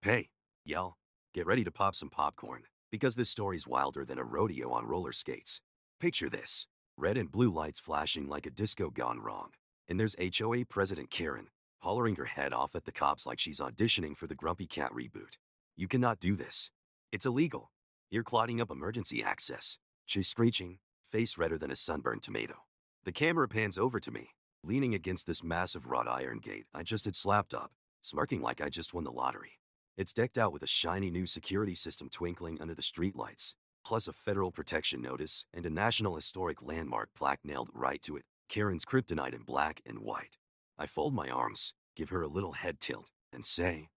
Hey, yell, get ready to pop some popcorn, because this story's wilder than a rodeo on roller skates. Picture this: red and blue lights flashing like a disco gone wrong. And there's HOA President Karen, hollering her head off at the cops like she's auditioning for the Grumpy Cat reboot. You cannot do this. It's illegal. You're clogging up emergency access. She's screeching, face redder than a sunburned tomato. The camera pans over to me, leaning against this massive wrought iron gate I just had slapped up, smirking like I just won the lottery. It's decked out with a shiny new security system twinkling under the streetlights, plus a federal protection notice and a National Historic Landmark plaque nailed right to it, Karen's kryptonite in black and white. I fold my arms, give her a little head tilt, and say,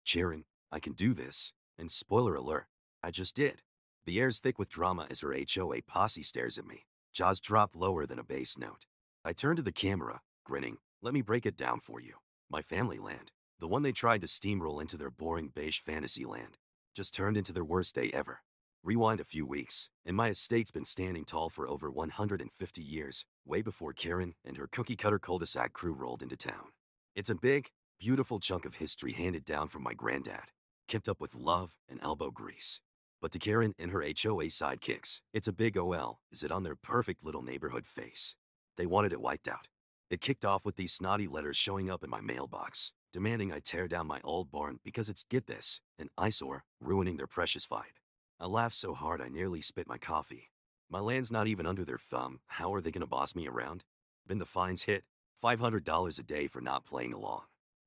Sharon, I can do this. And spoiler alert, I just did. The air's thick with drama as her HOA posse stares at me, jaws dropped lower than a bass note. I turn to the camera, grinning. Let me break it down for you. My family land, the one they tried to steamroll into their boring beige fantasy land, just turned into their worst day ever. Rewind a few weeks, and my estate's been standing tall for over 150 years, way before Karen and her cookie-cutter cul-de-sac crew rolled into town. It's a big, beautiful chunk of history handed down from my granddad, kept up with love and elbow grease. But to Karen and her HOA sidekicks, it's a big OL, is it on their perfect little neighborhood face. They wanted it wiped out. It kicked off with these snotty letters showing up in my mailbox, demanding I tear down my old barn because it's, get this, an eyesore, ruining their precious vibe. I laughed so hard I nearly spit my coffee. My land's not even under their thumb. How are they gonna boss me around? Then the fines hit, $500 a day for not playing along.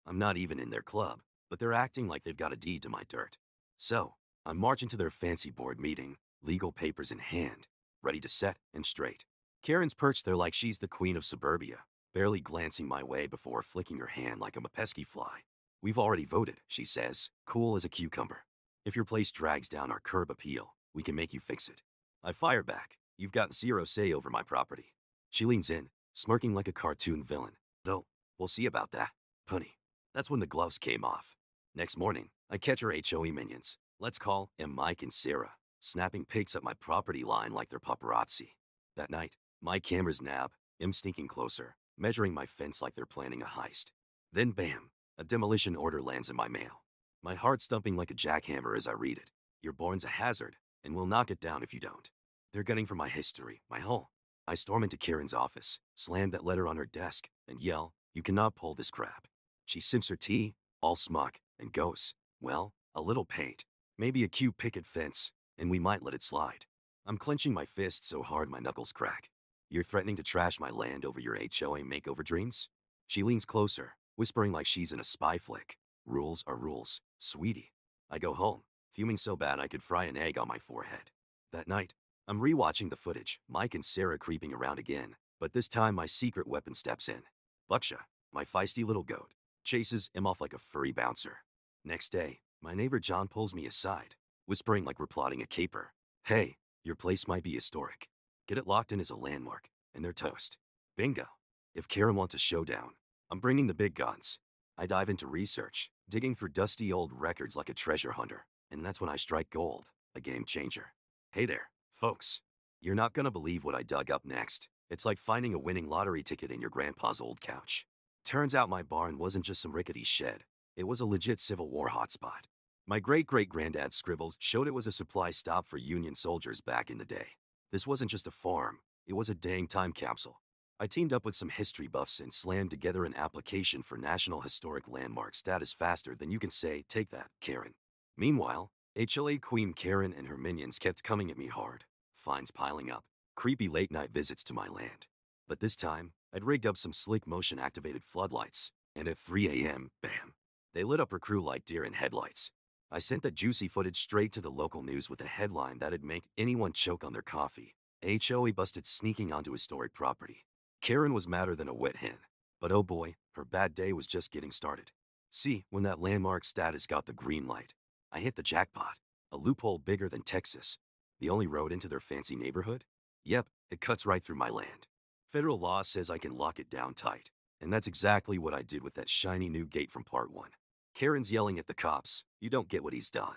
I'm not even in their club, but they're acting like they've got a deed to my dirt. So, I'm marching to their fancy board meeting, legal papers in hand, ready to set and straight. Karen's perched there like she's the queen of suburbia, barely glancing my way before flicking her hand like I'm a pesky fly. We've already voted, she says, cool as a cucumber. If your place drags down our curb appeal, we can make you fix it. I fire back, you've got zero say over my property. She leans in, smirking like a cartoon villain. No, we'll see about that, punny. That's when the gloves came off. Next morning, I catch her HOE minions, let's call them Mike and Sarah, snapping pics at my property line like they're paparazzi. That night, my cameras nab, stinking closer, measuring my fence like they're planning a heist. Then bam, a demolition order lands in my mail. My heart thumping like a jackhammer as I read it. Your barn's a hazard, and we'll knock it down if you don't. They're gunning for my history, my whole. I storm into Karen's office, slam that letter on her desk, and yell, you cannot pull this crap. She sips her tea, all smug, and goes, well, a little paint, maybe a cute picket fence, and we might let it slide. I'm clenching my fist so hard my knuckles crack. You're threatening to trash my land over your HOA makeover dreams? She leans closer, whispering like she's in a spy flick. Rules are rules, sweetie. I go home, fuming so bad I could fry an egg on my forehead. That night, I'm rewatching the footage, Mike and Sarah creeping around again, but this time my secret weapon steps in. Bucksha, my feisty little goat, chases him off like a furry bouncer. Next day, my neighbor John pulls me aside, whispering like we're plotting a caper. Hey, your place might be historic. Get it locked in as a landmark, and they're toast. Bingo. If Karen wants a showdown, I'm bringing the big guns. I dive into research, digging for dusty old records like a treasure hunter, and that's when I strike gold, a game changer. Hey there, folks. You're not gonna believe what I dug up next. It's like finding a winning lottery ticket in your grandpa's old couch. Turns out my barn wasn't just some rickety shed. It was a legit Civil War hotspot. My great-great-granddad's scribbles showed it was a supply stop for Union soldiers back in the day. This wasn't just a farm, it was a dang time capsule. I teamed up with some history buffs and slammed together an application for National Historic Landmark status faster than you can say, take that, Karen. Meanwhile, HOA Queen Karen and her minions kept coming at me hard, fines piling up, creepy late-night visits to my land. But this time, I'd rigged up some slick motion-activated floodlights, and at 3 a.m., bam, they lit up her crew like deer in headlights. I sent that juicy footage straight to the local news with a headline that'd make anyone choke on their coffee. HOA busted sneaking onto historic property. Karen was madder than a wet hen. But oh boy, her bad day was just getting started. See, when that landmark status got the green light, I hit the jackpot. A loophole bigger than Texas. The only road into their fancy neighborhood? Yep, it cuts right through my land. Federal law says I can lock it down tight. And that's exactly what I did with that shiny new gate from part 1. Karen's yelling at the cops, you don't get what he's done.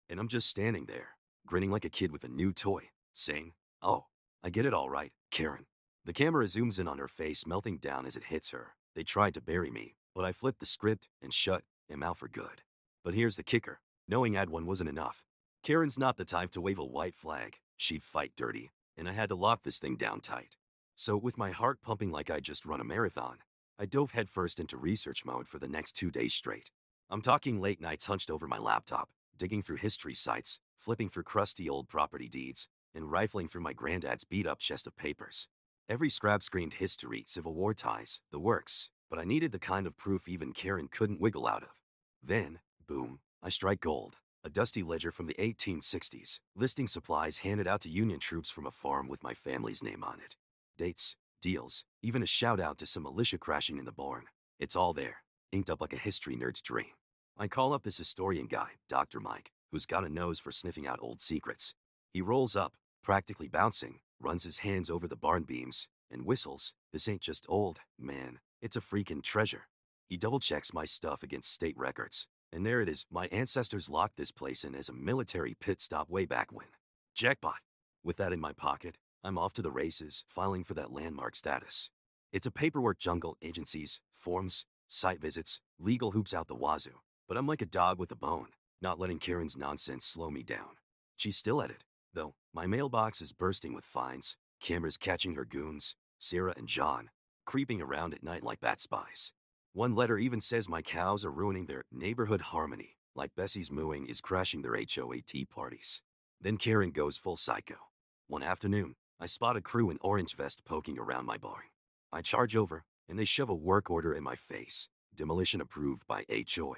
And I'm just standing there, grinning like a kid with a new toy, saying, oh, I get it all right, Karen. The camera zooms in on her face melting down as it hits her. They tried to bury me, but I flipped the script and shut him out for good. But here's the kicker. Knowing Ad 1 wasn't enough. Karen's not the type to wave a white flag. She'd fight dirty, and I had to lock this thing down tight. So with my heart pumping like I just run a marathon, I dove headfirst into research mode for the next 2 days straight. I'm talking late nights hunched over my laptop, digging through history sites, flipping through crusty old property deeds, and rifling through my granddad's beat-up chest of papers. Every scrap screamed history, Civil War ties, the works, but I needed the kind of proof even Karen couldn't wiggle out of. Then, boom, I strike gold. A dusty ledger from the 1860s, listing supplies handed out to Union troops from a farm with my family's name on it. Dates, deals, even a shout-out to some militia crashing in the barn. It's all there, inked up like a history nerd's dream. I call up this historian guy, Dr. Mike, who's got a nose for sniffing out old secrets. He rolls up, practically bouncing, runs his hands over the barn beams, and whistles. This ain't just old, man, it's a freaking treasure. He double-checks my stuff against state records. And there it is, my ancestors locked this place in as a military pit stop way back when. Jackpot! With that in my pocket, I'm off to the races, filing for that landmark status. It's a paperwork jungle, agencies, forms, site visits, legal hoops out the wazoo. But I'm like a dog with a bone, not letting Karen's nonsense slow me down. She's still at it, though. My mailbox is bursting with fines, cameras catching her goons, Sarah and John, creeping around at night like bat spies. One letter even says my cows are ruining their neighborhood harmony, like Bessie's mooing is crashing their HOA tea parties. Then Karen goes full psycho. One afternoon, I spot a crew in orange vest poking around my barn. I charge over, and they shove a work order in my face. Demolition approved by HOA.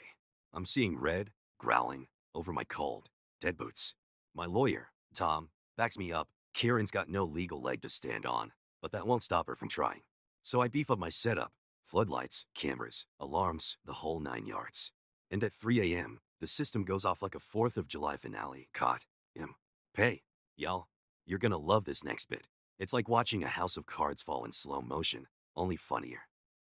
I'm seeing red, growling, over my cold, dead boots. My lawyer, Tom, backs me up. Karen's got no legal leg to stand on, but that won't stop her from trying. So I beef up my setup. Floodlights, cameras, alarms, the whole 9 yards. And at 3 a.m., the system goes off like a 4th of July finale. Caught. Pay. Y'all, you're gonna love this next bit. It's like watching a house of cards fall in slow motion, only funnier.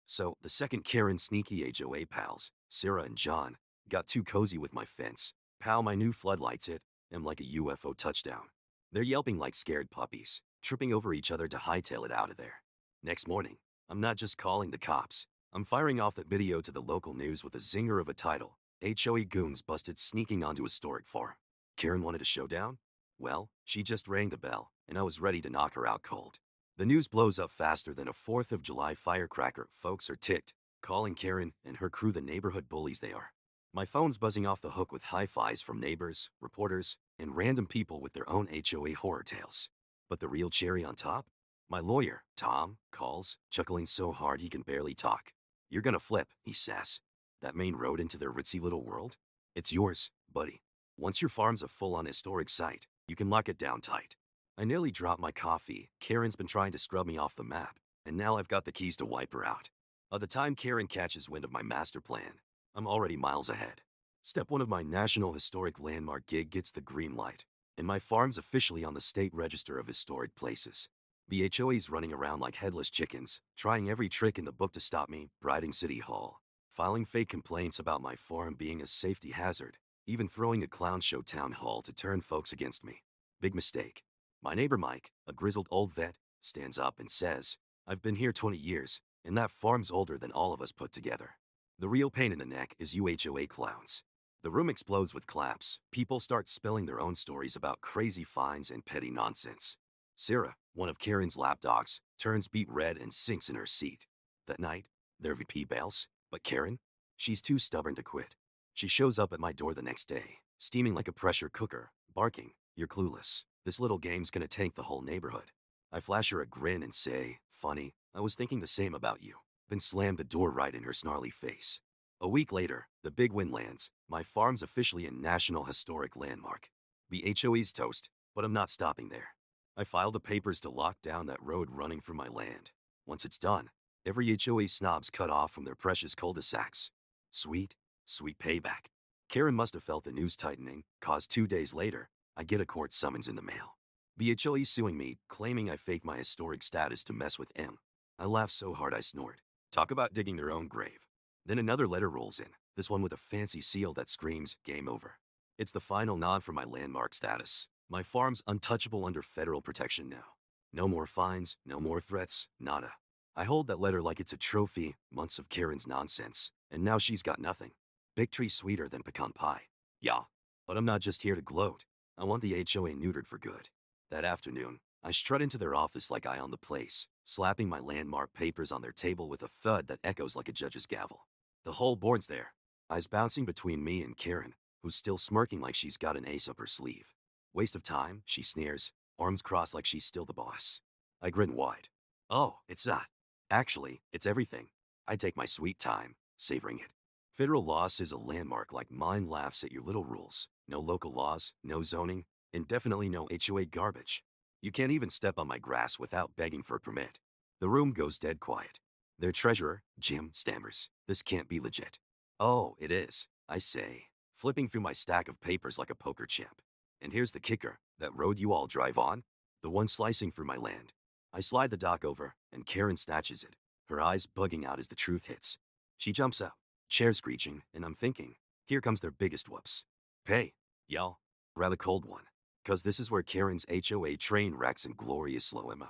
So, the second Karen's sneaky HOA pals, Sarah and John, got too cozy with my fence. Pow, my new floodlights hit, am like a UFO touchdown. They're yelping like scared puppies, tripping over each other to hightail it out of there. Next morning, I'm not just calling the cops. I'm firing off that video to the local news with a zinger of a title. HOA goons busted sneaking onto historic farm. Karen wanted a showdown? Well, she just rang the bell, and I was ready to knock her out cold. The news blows up faster than a 4th of July firecracker. Folks are ticked, calling Karen and her crew the neighborhood bullies they are. My phone's buzzing off the hook with high-fives from neighbors, reporters, and random people with their own HOA horror tales. But the real cherry on top? My lawyer, Tom, calls, chuckling so hard he can barely talk. You're gonna flip, he says. That main road into their ritzy little world? It's yours, buddy. Once your farm's a full-on historic site, you can lock it down tight. I nearly dropped my coffee. Karen's been trying to scrub me off the map, and now I've got the keys to wipe her out. By the time Karen catches wind of my master plan, I'm already miles ahead. Step 1 of my National Historic Landmark gig gets the green light, and my farm's officially on the State Register of Historic Places. The HOA's running around like headless chickens, trying every trick in the book to stop me, briding City Hall, filing fake complaints about my farm being a safety hazard, even throwing a clown show town hall to turn folks against me. Big mistake. My neighbor Mike, a grizzled old vet, stands up and says, I've been here 20 years, and that farm's older than all of us put together. The real pain in the neck is you HOA clowns. The room explodes with claps. People start spilling their own stories about crazy fines and petty nonsense. Sarah, one of Karen's lapdogs, turns beet red and sinks in her seat. That night, there VP bails, but Karen? She's too stubborn to quit. She shows up at my door the next day, steaming like a pressure cooker, barking, You're clueless. This little game's gonna tank the whole neighborhood. I flash her a grin and say, Funny, I was thinking the same about you. Then slam the door right in her snarly face. A week later, the big win lands. My farm's officially a National Historic Landmark. The HOA's toast, but I'm not stopping there. I filed the papers to lock down that road running from my land. Once it's done, every HOA snob's cut off from their precious cul-de-sacs. Sweet, sweet payback. Karen must have felt the news tightening, cause 2 days later, I get a court summons in the mail. The HOA's suing me, claiming I faked my historic status to mess with M. I laugh so hard I snort. Talk about digging their own grave. Then another letter rolls in, this one with a fancy seal that screams, game over. It's the final nod for my landmark status. My farm's untouchable under federal protection now. No more fines, no more threats, nada. I hold that letter like it's a trophy, months of Karen's nonsense, and now she's got nothing. Victory sweeter than pecan pie. Yeah. But I'm not just here to gloat. I want the HOA neutered for good. That afternoon, I strut into their office like I own the place, slapping my landmark papers on their table with a thud that echoes like a judge's gavel. The whole board's there, eyes bouncing between me and Karen, who's still smirking like she's got an ace up her sleeve. Waste of time, she sneers, arms crossed like she's still the boss. I grin wide. Oh, it's not. Actually, it's everything. I take my sweet time, savoring it. Federal law says a landmark like mine laughs at your little rules. No local laws, no zoning, and definitely no HOA garbage. You can't even step on my grass without begging for a permit. The room goes dead quiet. Their treasurer, Jim, stammers. This can't be legit. Oh, it is, I say, flipping through my stack of papers like a poker champ. And here's the kicker, that road you all drive on? The one slicing through my land. I slide the dock over, and Karen snatches it, her eyes bugging out as the truth hits. She jumps up, chair screeching, and I'm thinking, here comes their biggest whoops. Pay, y'all. Rather cold one. Cause this is where Karen's HOA train wrecks in glorious slow-mo.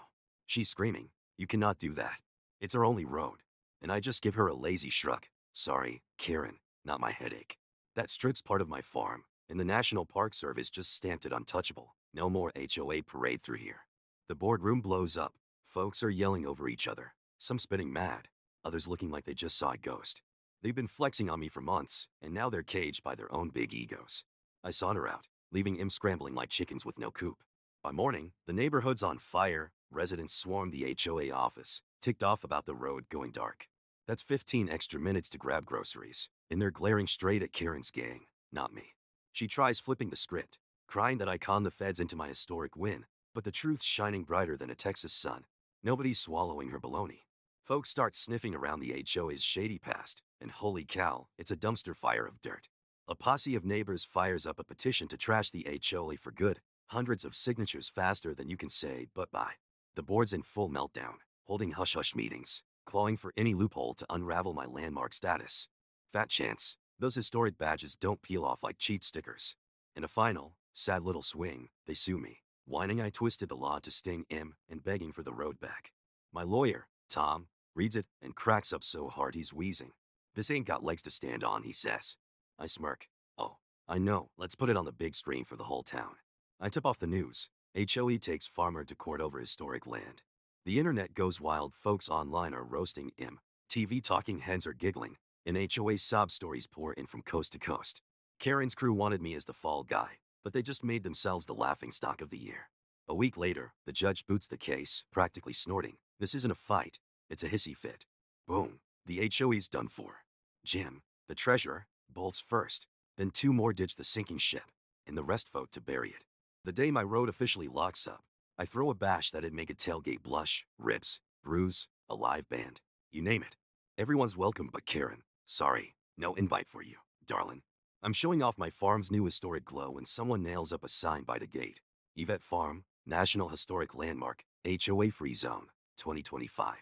She's screaming, you cannot do that. It's our only road. And I just give her a lazy shrug. Sorry, Karen, not my headache. That strip's part of my farm, and the National Park Service just stamped it untouchable. No more HOA parade through here. The boardroom blows up. Folks are yelling over each other, some spitting mad, others looking like they just saw a ghost. They've been flexing on me for months, and now they're caged by their own big egos. I saunter out, leaving them scrambling like chickens with no coop. By morning, the neighborhood's on fire, residents swarm the HOA office, ticked off about the road going dark. That's 15 extra minutes to grab groceries, and they're glaring straight at Karen's gang, not me. She tries flipping the script, crying that I conned the feds into my historic win, but the truth's shining brighter than a Texas sun. Nobody's swallowing her baloney. Folks start sniffing around the HOA's shady past, and holy cow, it's a dumpster fire of dirt. A posse of neighbors fires up a petition to trash the HOA for good, hundreds of signatures faster than you can say but-bye. The board's in full meltdown, holding hush-hush meetings, clawing for any loophole to unravel my landmark status. Fat chance, those historic badges don't peel off like cheap stickers. In a final, sad little swing, they sue me, whining I twisted the law to sting him and begging for the road back. My lawyer, Tom, reads it and cracks up so hard he's wheezing. This ain't got legs to stand on, he says. I smirk. Oh, I know, let's put it on the big screen for the whole town. I tip off the news. HOA takes farmer to court over historic land. The internet goes wild, folks online are roasting him. TV talking heads are giggling, and HOA sob stories pour in from coast to coast. Karen's crew wanted me as the fall guy, but they just made themselves the laughingstock of the year. A week later, the judge boots the case, practically snorting. This isn't a fight, it's a hissy fit. Boom, the HOA's done for. Jim, the treasurer, bolts first, then two more ditch the sinking ship, and the rest vote to bury it. The day my road officially locks up, I throw a bash that'd make a tailgate blush, ribs, bruise, a live band, you name it. Everyone's welcome but Karen. Sorry, no invite for you, darling. I'm showing off my farm's new historic glow when someone nails up a sign by the gate. Yvette Farm, National Historic Landmark, HOA Free Zone, 2025.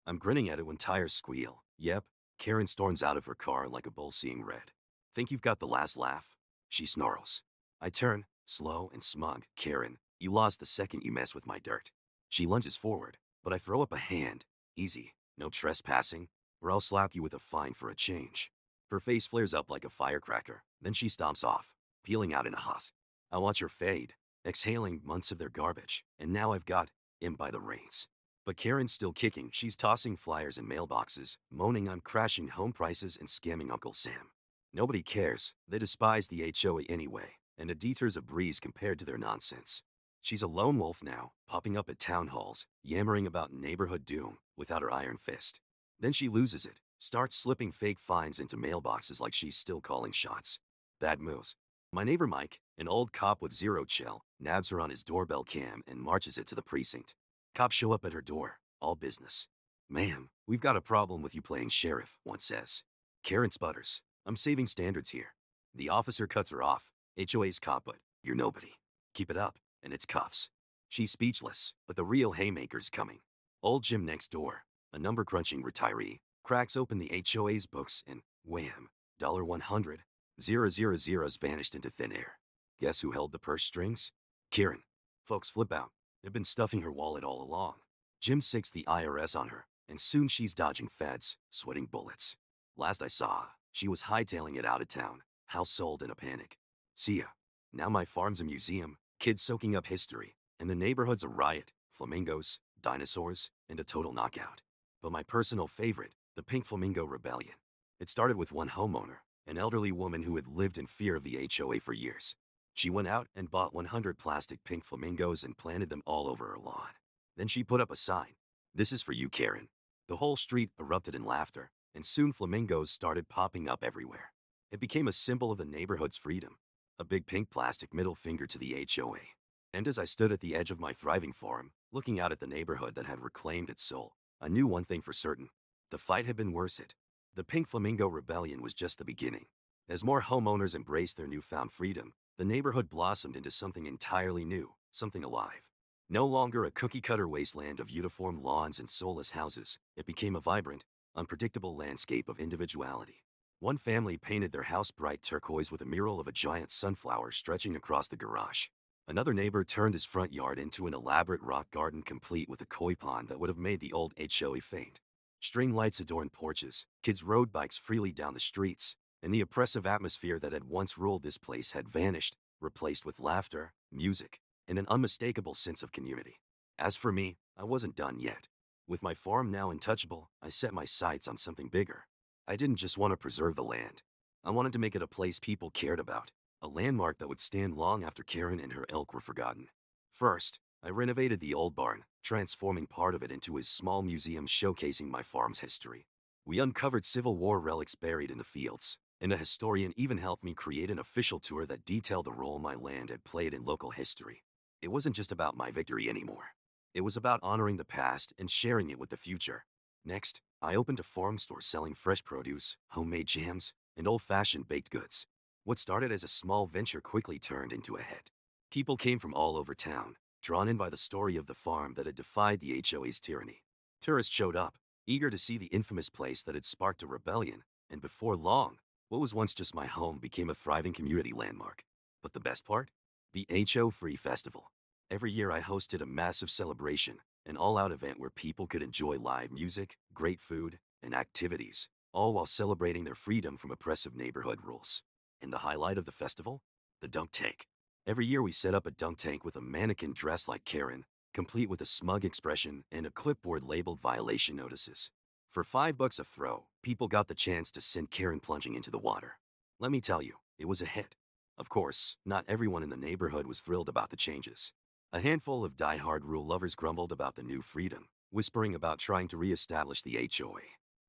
I'm grinning at it when tires squeal. Yep, Karen storms out of her car like a bull seeing red. Think you've got the last laugh? She snarls. I turn, slow and smug. Karen, you lost the second you mess with my dirt. She lunges forward, but I throw up a hand. Easy, no trespassing, or I'll slap you with a fine for a change. Her face flares up like a firecracker, then she stomps off, peeling out in a huff. I watch her fade, exhaling months of their garbage, and now I've got him by the reins. But Karen's still kicking. She's tossing flyers in mailboxes, moaning I'm crashing home prices and scamming Uncle Sam. Nobody cares. They despise the HOA anyway, and a deter's a breeze compared to their nonsense. She's a lone wolf now, popping up at town halls, yammering about neighborhood doom without her iron fist. Then she loses it, starts slipping fake fines into mailboxes like she's still calling shots. Bad moves. My neighbor Mike, an old cop with zero chill, nabs her on his doorbell cam and marches it to the precinct. Cops show up at her door, all business. Ma'am, we've got a problem with you playing sheriff, one says. Karen sputters. I'm saving standards here. The officer cuts her off. HOA's cop, but you're nobody. Keep it up, and it's cuffs. She's speechless, but the real haymaker's coming. Old Jim next door, a number-crunching retiree, cracks open the HOA's books and wham, $100, 000's vanished into thin air. Guess who held the purse strings? Karen. Folks flip out. They've been stuffing her wallet all along. Jim sics the IRS on her, and soon she's dodging feds, sweating bullets. Last I saw, She was hightailing it out of town, house sold in a panic. See ya. Now my farm's a museum, kids soaking up history, and the neighborhood's a riot, flamingos, dinosaurs, and a total knockout. But my personal favorite, the Pink Flamingo Rebellion. It started with one homeowner, an elderly woman who had lived in fear of the HOA for years. She went out and bought 100 plastic pink flamingos and planted them all over her lawn. Then she put up a sign. "This is for you, Karen." The whole street erupted in laughter, and soon flamingos started popping up everywhere. It became a symbol of the neighborhood's freedom, a big pink plastic middle finger to the HOA. And as I stood at the edge of my thriving farm, looking out at the neighborhood that had reclaimed its soul, I knew one thing for certain. The fight had been worth it. The Pink Flamingo Rebellion was just the beginning. As more homeowners embraced their newfound freedom, the neighborhood blossomed into something entirely new, something alive. No longer a cookie-cutter wasteland of uniform lawns and soulless houses, it became a vibrant, unpredictable landscape of individuality. One family painted their house bright turquoise with a mural of a giant sunflower stretching across the garage. Another neighbor turned his front yard into an elaborate rock garden complete with a koi pond that would have made the old HOA faint. String lights adorned porches, kids rode bikes freely down the streets, and the oppressive atmosphere that had once ruled this place had vanished, replaced with laughter, music, and an unmistakable sense of community. As for me, I wasn't done yet. With my farm now untouchable, I set my sights on something bigger. I didn't just want to preserve the land. I wanted to make it a place people cared about, a landmark that would stand long after Karen and her ilk were forgotten. First, I renovated the old barn, transforming part of it into a small museum showcasing my farm's history. We uncovered Civil War relics buried in the fields, and a historian even helped me create an official tour that detailed the role my land had played in local history. It wasn't just about my victory anymore. It was about honoring the past and sharing it with the future. Next, I opened a farm store selling fresh produce, homemade jams, and old-fashioned baked goods. What started as a small venture quickly turned into a hit. People came from all over town, drawn in by the story of the farm that had defied the HOA's tyranny. Tourists showed up, eager to see the infamous place that had sparked a rebellion, and before long, what was once just my home became a thriving community landmark. But the best part? The HO Free Festival. Every year I hosted a massive celebration, an all-out event where people could enjoy live music, great food, and activities, all while celebrating their freedom from oppressive neighborhood rules. And the highlight of the festival? The dunk tank. Every year we set up a dunk tank with a mannequin dressed like Karen, complete with a smug expression and a clipboard labeled violation notices. For $5 a throw, people got the chance to send Karen plunging into the water. Let me tell you, it was a hit. Of course, not everyone in the neighborhood was thrilled about the changes. A handful of die-hard rule lovers grumbled about the new freedom, whispering about trying to re-establish the HOA.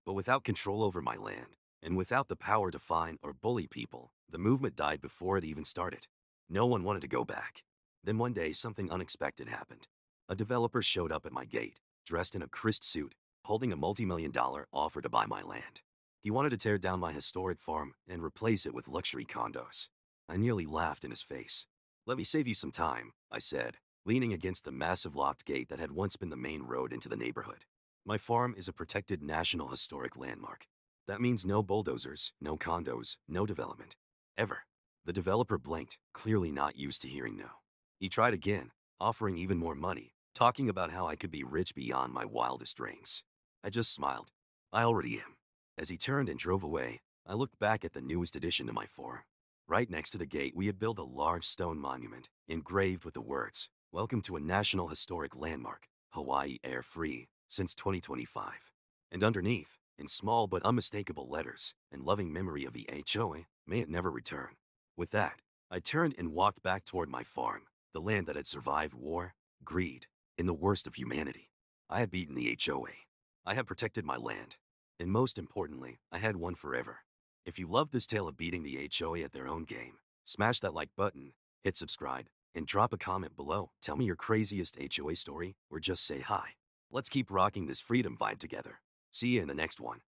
But without control over my land, and without the power to fine or bully people, the movement died before it even started. No one wanted to go back. Then one day something unexpected happened. A developer showed up at my gate, dressed in a crisp suit, holding a multi-million-dollar offer to buy my land. He wanted to tear down my historic farm and replace it with luxury condos. I nearly laughed in his face. "Let me save you some time," I said, leaning against the massive locked gate that had once been the main road into the neighborhood. "My farm is a protected National Historic Landmark. That means no bulldozers, no condos, no development. Ever." The developer blinked, clearly not used to hearing no. He tried again, offering even more money, talking about how I could be rich beyond my wildest dreams. I just smiled. I already am. As he turned and drove away, I looked back at the newest addition to my farm. Right next to the gate, we had built a large stone monument, engraved with the words, "Welcome to a National Historic Landmark, Hawaii Air Free, since 2025. And underneath, in small but unmistakable letters, in loving memory of the HOA, may it never return." With that, I turned and walked back toward my farm, the land that had survived war, greed, and the worst of humanity. I had beaten the HOA. I had protected my land. And most importantly, I had won forever. If you love this tale of beating the HOA at their own game, smash that like button, hit subscribe, and drop a comment below. Tell me your craziest HOA story, or just say hi. Let's keep rocking this freedom vibe together. See you in the next one.